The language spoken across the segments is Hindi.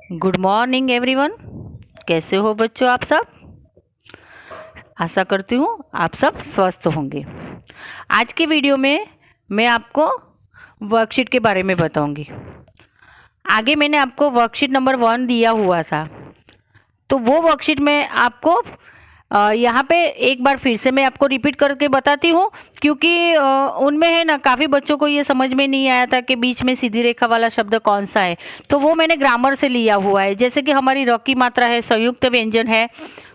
Good morning everyone. कैसे हो बच्चों आप सब? आशा करती हूँ आप सब स्वस्थ होंगे। आज के वीडियो में मैं आपको वर्कशीट के बारे में बताऊंगी। आगे मैंने आपको वर्कशीट नंबर 1 दिया हुआ था, तो वो वर्कशीट में आपको यहाँ पे एक बार फिर से मैं आपको रिपीट करके बताती हूँ, क्योंकि उनमें है ना काफ़ी बच्चों को ये समझ में नहीं आया था कि बीच में सीधी रेखा वाला शब्द कौन सा है। तो वो मैंने ग्रामर से लिया हुआ है। जैसे कि हमारी र की मात्रा है, संयुक्त व्यंजन है,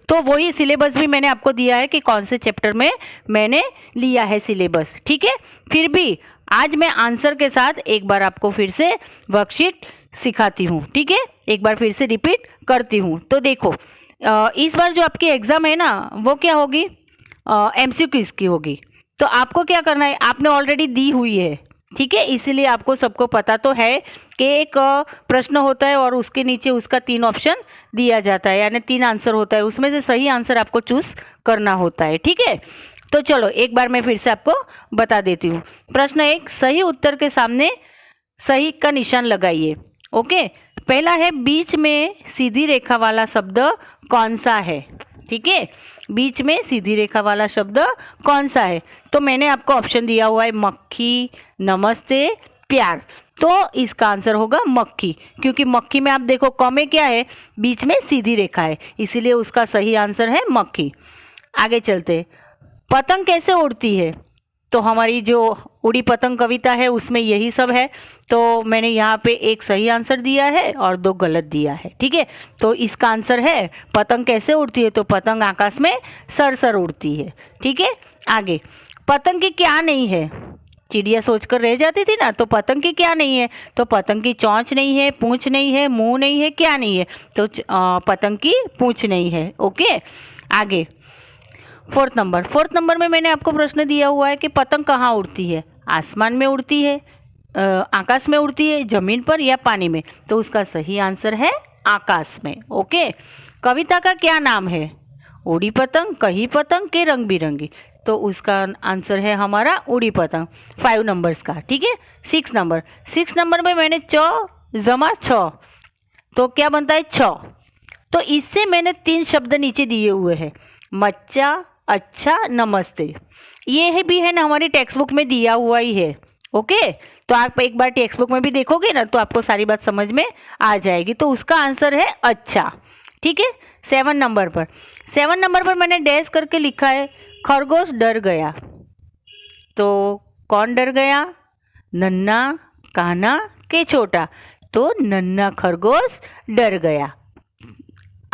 तो वही सिलेबस भी मैंने आपको दिया है कि कौन से चैप्टर में मैंने लिया है सिलेबस। ठीक है, फिर भी आज मैं आंसर के साथ एक बार आपको फिर से वर्कशीट सिखाती हूँ। ठीक है, एक बार फिर से रिपीट करती हूँ। तो देखो, इस बार जो आपकी एग्ज़ाम है ना, वो क्या होगी, एमसीक्यूज़ की होगी। तो आपको क्या करना है, आपने ऑलरेडी दी हुई है, ठीक है, इसीलिए आपको सबको पता तो है कि एक प्रश्न होता है और उसके नीचे उसका 3 ऑप्शन दिया जाता है, यानी 3 आंसर होता है, उसमें से सही आंसर आपको चूज़ करना होता है। ठीक है, तो चलो एक बार मैं फिर से आपको बता देती हूँ। प्रश्न 1, सही उत्तर के सामने सही का निशान लगाइए। ओके, पहला है बीच में सीधी रेखा वाला शब्द कौन सा है। ठीक है, बीच में सीधी रेखा वाला शब्द कौन सा है? तो मैंने आपको ऑप्शन दिया हुआ है मक्खी, नमस्ते, प्यार। तो इसका आंसर होगा मक्खी, क्योंकि मक्खी में आप देखो क में क्या है, बीच में सीधी रेखा है, इसीलिए उसका सही आंसर है मक्खी। आगे चलते, पतंग कैसे उड़ती है? तो हमारी जो उड़ी पतंग कविता है उसमें यही सब है। तो मैंने यहाँ पे एक सही आंसर दिया है और 2 गलत दिया है। ठीक है, तो इसका आंसर है पतंग कैसे उड़ती है, तो पतंग आकाश में सरसर उड़ती है। ठीक है, आगे, पतंग की क्या नहीं है? चिड़िया सोचकर रह जाती थी ना, तो पतंग की क्या नहीं है? तो पतंग की चोंच नहीं है, पूंछ नहीं है, मुंह नहीं है, क्या नहीं है? तो पतंग की पूंछ नहीं है। ओके, आगे, फोर्थ नंबर में मैंने आपको प्रश्न दिया हुआ है कि पतंग कहाँ उड़ती है? आसमान में उड़ती है, आकाश में उड़ती है, जमीन पर या पानी में? तो उसका सही आंसर है आकाश में। ओके, कविता का क्या नाम है? उड़ी पतंग, कही पतंग के रंग बिरंगी? तो उसका आंसर है हमारा उड़ी पतंग। 5 नंबर्स का। ठीक है, 6 नंबर में मैंने जमा छ, तो क्या बनता है छ। तो इससे मैंने 3 शब्द नीचे दिए हुए हैं, मच्चा, अच्छा, नमस्ते। ये है भी है ना, हमारी टेक्स्ट बुक में दिया हुआ ही है। ओके, तो आप एक बार टेक्स्ट बुक में भी देखोगे ना, तो आपको सारी बात समझ में आ जाएगी। तो उसका आंसर है अच्छा। ठीक है, 7 नंबर पर मैंने डैश करके लिखा है खरगोश डर गया। तो कौन डर गया, नन्हा, कान्हा के छोटा? तो नन्हा खरगोश डर गया।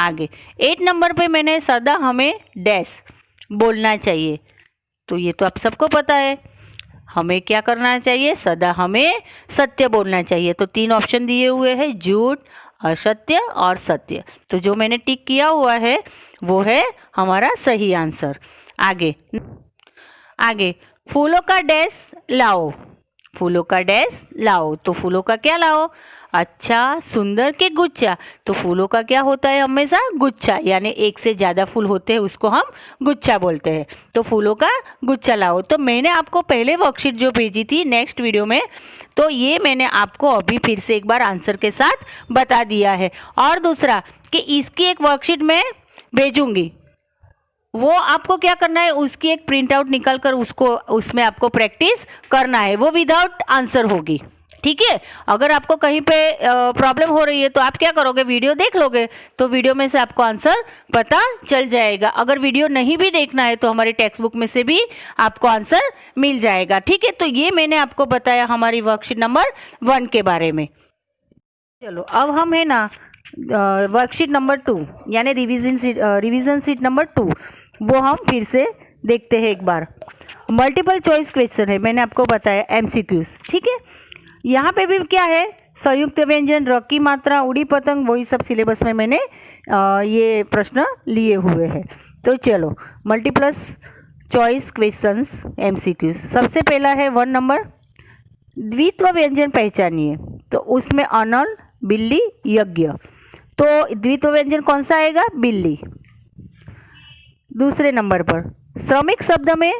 आगे, 8 नंबर पे मैंने सदा हमें डैश बोलना चाहिए। तो ये तो आप सबको पता है, हमें क्या करना चाहिए, सदा हमें सत्य बोलना चाहिए। तो 3 ऑप्शन दिए हुए हैं, झूठ, असत्य और सत्य। तो जो मैंने टिक किया हुआ है वो है हमारा सही आंसर। आगे, फूलों का डैश लाओ। फूलों का डैश लाओ, तो फूलों का क्या लाओ, अच्छा, सुंदर के गुच्छा? तो फूलों का क्या होता है हमेशा, गुच्छा, यानी एक से ज़्यादा फूल होते हैं उसको हम गुच्छा बोलते हैं। तो फूलों का गुच्छा लाओ। तो मैंने आपको पहले वर्कशीट जो भेजी थी नेक्स्ट वीडियो में, तो ये मैंने आपको अभी फिर से एक बार आंसर के साथ बता दिया है। और दूसरा कि इसकी एक वर्कशीट मैं भेजूँगी, वो आपको क्या करना है, उसकी एक प्रिंट आउट निकाल कर उसको उसमें आपको प्रैक्टिस करना है, वो विदाउट आंसर होगी। ठीक है, अगर आपको कहीं पे प्रॉब्लम हो रही है तो आप क्या करोगे, वीडियो देख लोगे, तो वीडियो में से आपको आंसर पता चल जाएगा। अगर वीडियो नहीं भी देखना है तो हमारी टेक्स्ट बुक में से भी आपको आंसर मिल जाएगा। ठीक है, तो ये मैंने आपको बताया हमारी वर्कशीट नंबर 1 के बारे में। चलो अब हम है ना वर्कशीट नंबर 2 यानी रिवीजन सीट नंबर 2 वो हम फिर से देखते हैं एक बार। मल्टीपल चॉइस क्वेश्चन है, मैंने आपको बताया एमसीक्यूज। ठीक है, यहाँ पे भी क्या है, संयुक्त व्यंजन, र की मात्रा, उड़ी पतंग, वही सब सिलेबस में मैंने ये प्रश्न लिए हुए हैं। तो चलो, मल्टीप्लस चॉइस क्वेश्चंस एमसीक्यूज। सबसे पहला है 1 नंबर, द्वित्व व्यंजन पहचानिए। तो उसमें अनल, बिल्ली, यज्ञ। तो द्वित्व व्यंजन कौन सा आएगा, बिल्ली। दूसरे नंबर पर, श्रमिक शब्द में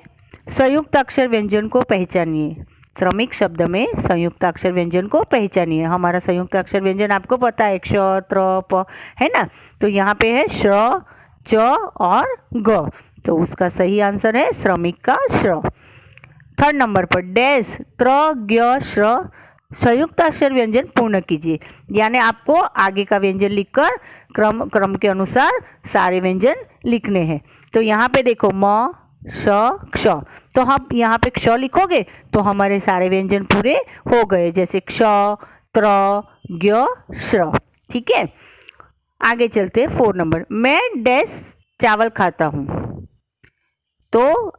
संयुक्त अक्षर व्यंजन को पहचानिए। श्रमिक शब्द में संयुक्त अक्षर व्यंजन को पहचानिए। हमारा संयुक्त अक्षर व्यंजन आपको पता है, क्ष, त्र, प, है ना। तो यहाँ पे है श्र, च और ग, तो उसका सही आंसर है श्रमिक का श्र। थर्ड नंबर पर डैश त्र ज्ञ श्र संयुक्त अक्षर व्यंजन पूर्ण कीजिए, यानी आपको आगे का व्यंजन लिखकर क्रम के अनुसार सारे व्यंजन लिखने हैं। तो यहाँ पे देखो म, श, क्ष, तो हम यहाँ पे क्ष लिखोगे तो हमारे सारे व्यंजन पूरे हो गए, जैसे क्ष, त्र, ज्ञ, श्र। ठीक है, आगे चलते 4 नंबर। मैं डैश चावल खाता हूँ, तो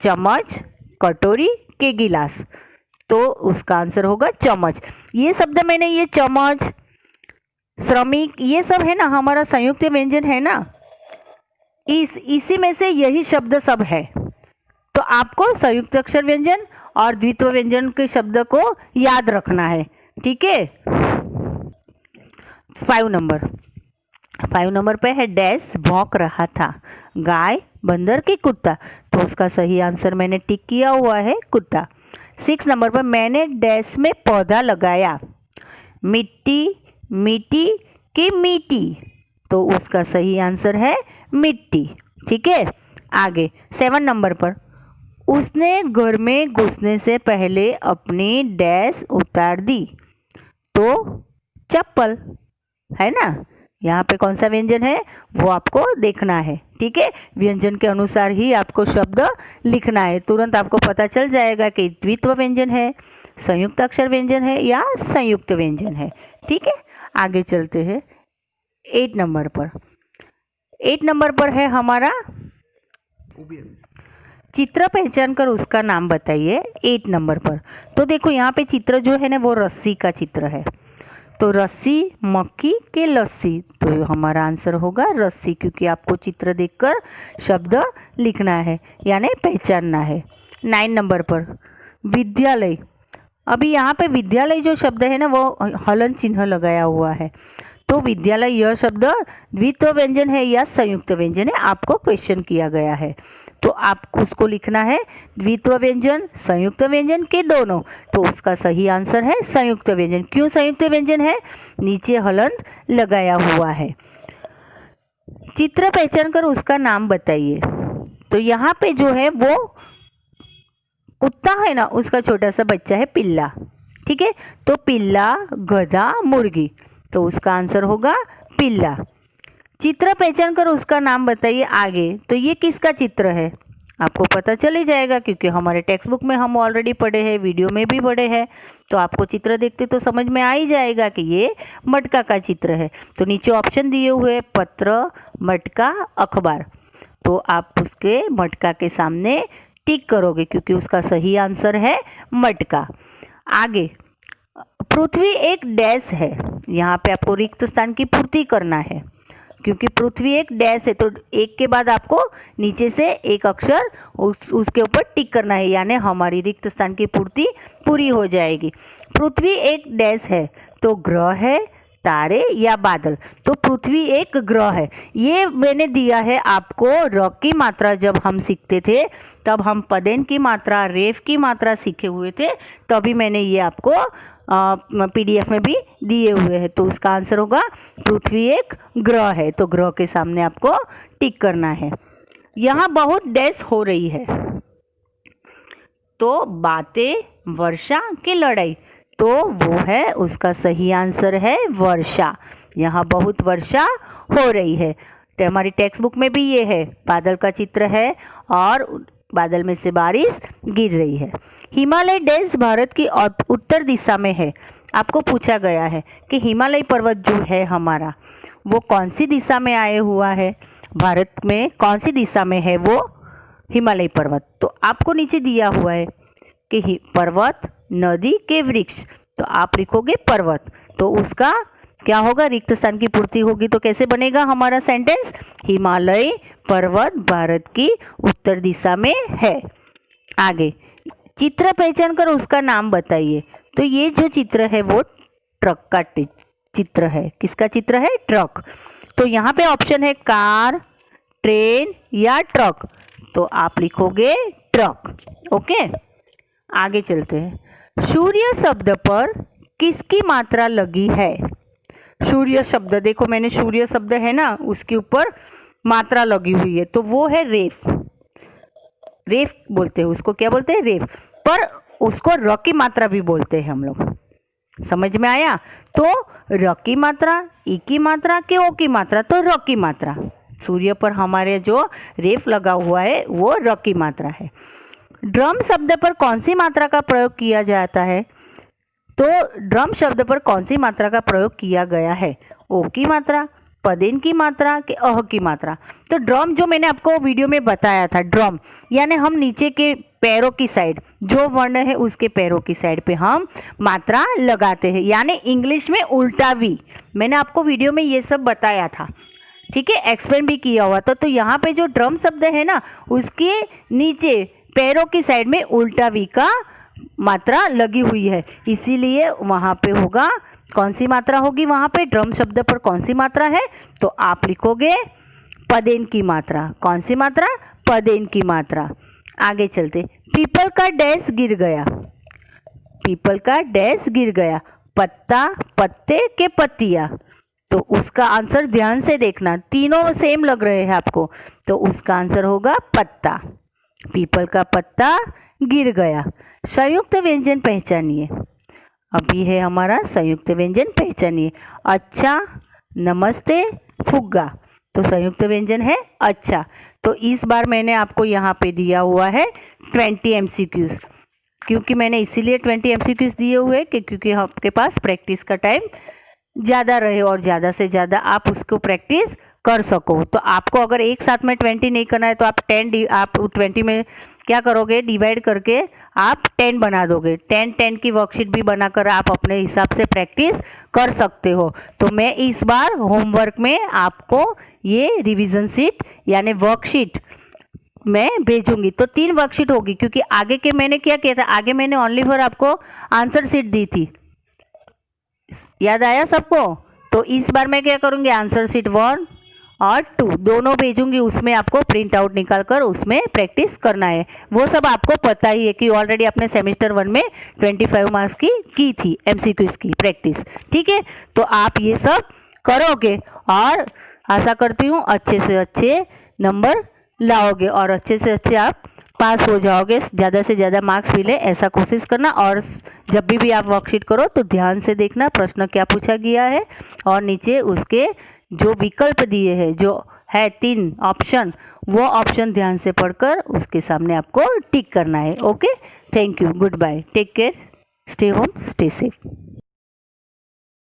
चम्मच, कटोरी के गिलास, तो उसका आंसर होगा चम्मच। ये शब्द मैंने, ये चम्मच, श्रमिक, ये सब है ना हमारा संयुक्त व्यंजन है ना, इसी में से यही शब्द सब है। तो आपको संयुक्त अक्षर व्यंजन और द्वित्व व्यंजन के शब्द को याद रखना है। ठीक है, 5 नंबर पे है डैश भौंक रहा था, गाय, बंदर की कुत्ता, तो उसका सही आंसर मैंने टिक किया हुआ है कुत्ता। 6 नंबर पर मैंने डैश में पौधा लगाया, मिट्टी, मीठी की मीठी, तो उसका सही आंसर है मिट्टी। ठीक है, आगे 7 नंबर पर उसने घर में घुसने से पहले अपनी डैश उतार दी, तो चप्पल, है ना। यहाँ पे कौन सा व्यंजन है वो आपको देखना है। ठीक है, व्यंजन के अनुसार ही आपको शब्द लिखना है, तुरंत आपको पता चल जाएगा कि द्वित्व व्यंजन है, संयुक्त अक्षर व्यंजन है या संयुक्त व्यंजन है। ठीक है, आगे चलते हैं 8 नंबर पर। 8 नंबर पर है हमारा चित्र पहचान कर उसका नाम बताइए। 8 नंबर पर तो देखो यहाँ पे चित्र जो है ना वो रस्सी का चित्र है, तो रस्सी, मक्की के लस्सी, तो हमारा आंसर होगा रस्सी, क्योंकि आपको चित्र देखकर शब्द लिखना है यानी पहचानना है। 9 नंबर पर विद्यालय, अभी यहाँ पे विद्यालय जो शब्द है ना वो हलन चिन्ह लगाया हुआ है, तो विद्यालय यह शब्द द्वित्व व्यंजन है या संयुक्त व्यंजन है, आपको क्वेश्चन किया गया है, तो आपको उसको लिखना है द्वित्व व्यंजन, संयुक्त व्यंजन के दोनों, तो उसका सही आंसर है संयुक्त व्यंजन। क्यों संयुक्त व्यंजन है, नीचे हलंत लगाया हुआ है। चित्र पहचान कर उसका नाम बताइए, तो यहाँ पे जो है वो कुत्ता है ना, उसका छोटा सा बच्चा है पिल्ला। ठीक है, तो पिल्ला, गधा, मुर्गी, तो उसका आंसर होगा पिल्ला। चित्र पहचान कर उसका नाम बताइए आगे, तो ये किसका चित्र है आपको पता चल जाएगा, क्योंकि हमारे टेक्स्ट बुक में हम ऑलरेडी पढ़े हैं, वीडियो में भी पढ़े हैं, तो आपको चित्र देखते तो समझ में आ ही जाएगा कि ये मटका का चित्र है। तो नीचे ऑप्शन दिए हुए पत्र, मटका, अखबार, तो आप उसके मटका के सामने टिक करोगे क्योंकि उसका सही आंसर है मटका। आगे पृथ्वी एक डैश है, यहाँ पे आपको रिक्त स्थान की पूर्ति करना है, क्योंकि पृथ्वी एक डैश है तो एक के बाद आपको नीचे से एक अक्षर उसके ऊपर टिक करना है, यानी हमारी रिक्त स्थान की पूर्ति पूरी हो जाएगी। पृथ्वी एक डैश है, तो ग्रह है, तारे या बादल, तो पृथ्वी एक ग्रह है। ये मैंने दिया है आपको र की मात्रा, जब हम सीखते थे तब हम पदेन की मात्रा, रेफ की मात्रा सीखे हुए थे, तभी मैंने ये आपको PDF में भी दिए हुए हैं। तो उसका आंसर होगा पृथ्वी एक ग्रह है, तो ग्रह के सामने आपको टिक करना है। यहाँ बहुत डैश हो रही है, तो बातें, वर्षा की लड़ाई, तो वो है उसका सही आंसर है वर्षा। यहाँ बहुत वर्षा हो रही है, तो हमारी टेक्स्ट बुक में भी ये है, बादल का चित्र है और बादल में से बारिश गिर रही है। हिमालय देश भारत की उत्तर दिशा में है। आपको पूछा गया है कि हिमालय पर्वत जो है हमारा वो कौन सी दिशा में आए हुआ है, भारत में कौन सी दिशा में है वो हिमालय पर्वत। तो आपको नीचे दिया हुआ है कि पर्वत, नदी के वृक्ष, तो आप लिखोगे पर्वत, तो उसका क्या होगा, रिक्त स्थान की पूर्ति होगी। तो कैसे बनेगा हमारा सेंटेंस, हिमालय पर्वत भारत की उत्तर दिशा में है। आगे चित्र पहचान कर उसका नाम बताइए, तो ये जो चित्र है वो ट्रक का चित्र है। किसका चित्र है, ट्रक। तो यहाँ पे ऑप्शन है कार, ट्रेन या ट्रक, तो आप लिखोगे ट्रक। ओके, आगे चलते हैं। सूर्य शब्द पर किसकी मात्रा लगी है? सूर्य शब्द, देखो मैंने सूर्य शब्द है ना, उसके ऊपर मात्रा लगी हुई है, तो वो है रेफ। रेफ बोलते हैं उसको, क्या बोलते हैं? रेफ। पर उसको र की मात्रा भी बोलते हैं हम लोग। समझ में आया? तो र की मात्रा, ई की मात्रा कि ओ की मात्रा? तो र की मात्रा। सूर्य पर हमारे जो रेफ लगा हुआ है वो र की मात्रा है। ड्रम शब्द पर कौन सी मात्रा का प्रयोग किया जाता है? तो ड्रम शब्द पर कौन सी मात्रा का प्रयोग किया गया है? ओ की मात्रा, पदेन की मात्रा कि अह की मात्रा? तो ड्रम जो मैंने आपको वीडियो में बताया था, ड्रम यानी हम नीचे के पैरों की साइड, जो वर्ण है उसके पैरों की साइड पे हम मात्रा लगाते हैं, यानी इंग्लिश में उल्टा वी। मैंने आपको वीडियो में ये सब बताया था, ठीक है, एक्सप्लेन भी किया हुआ था। तो यहाँ पे जो ड्रम शब्द है ना, उसके नीचे पैरों की साइड में उल्टा वी का मात्रा लगी हुई है, इसीलिए वहाँ पे होगा, कौन सी मात्रा होगी वहाँ पे? ड्रम शब्द पर कौन सी मात्रा है? तो आप लिखोगे पदेन की मात्रा। कौन सी मात्रा? पदेन की मात्रा। आगे चलते। पीपल का डैश गिर गया। पीपल का डैश गिर गया, पत्ता, पत्ते के पत्तियाँ? तो उसका आंसर ध्यान से देखना, तीनों सेम लग रहे हैं आपको, तो उसका आंसर होगा पत्ता। पीपल का पत्ता गिर गया। संयुक्त व्यंजन पहचानिए। अभी है हमारा संयुक्त व्यंजन पहचानिए। अच्छा, नमस्ते, फुग्गा। तो संयुक्त व्यंजन है अच्छा। तो इस बार मैंने आपको यहाँ पे दिया हुआ है 20 MCQs। क्योंकि मैंने इसीलिए 20 MCQs दिए हुए कि क्योंकि आपके पास प्रैक्टिस का टाइम ज़्यादा रहे और ज़्यादा से ज़्यादा आप उसको प्रैक्टिस कर सको। तो आपको अगर एक साथ में 20 नहीं करना है तो आप 20 में क्या करोगे? डिवाइड करके आप 10 बना दोगे। 10 की वर्कशीट भी बनाकर आप अपने हिसाब से प्रैक्टिस कर सकते हो। तो मैं इस बार होमवर्क में आपको ये रिवीजन शीट यानी वर्कशीट मैं भेजूंगी। तो 3 वर्कशीट होगी, क्योंकि आगे के मैंने क्या किया था, आगे मैंने ओनली फॉर आपको आंसर शीट दी थी, याद आया सबको? तो इस बार मैं क्या करूंगी, आंसर शीट 1 और 2 दोनों भेजूंगी, उसमें आपको प्रिंट आउट निकाल कर उसमें प्रैक्टिस करना है। वो सब आपको पता ही है कि ऑलरेडी आपने सेमेस्टर 1 में 25 मार्क्स की थी MCQs की प्रैक्टिस, ठीक है? तो आप ये सब करोगे और आशा करती हूँ अच्छे से अच्छे नंबर लाओगे और अच्छे से अच्छे आप पास हो जाओगे, ज़्यादा से ज़्यादा मार्क्स मिले ऐसा कोशिश करना। और जब भी आप वर्कशीट करो तो ध्यान से देखना प्रश्न क्या पूछा गया है, और नीचे उसके जो विकल्प दिए हैं, जो है 3 ऑप्शन, वो ऑप्शन ध्यान से पढ़कर उसके सामने आपको टिक करना है। Okay, thank you, goodbye, take care, stay home, stay safe.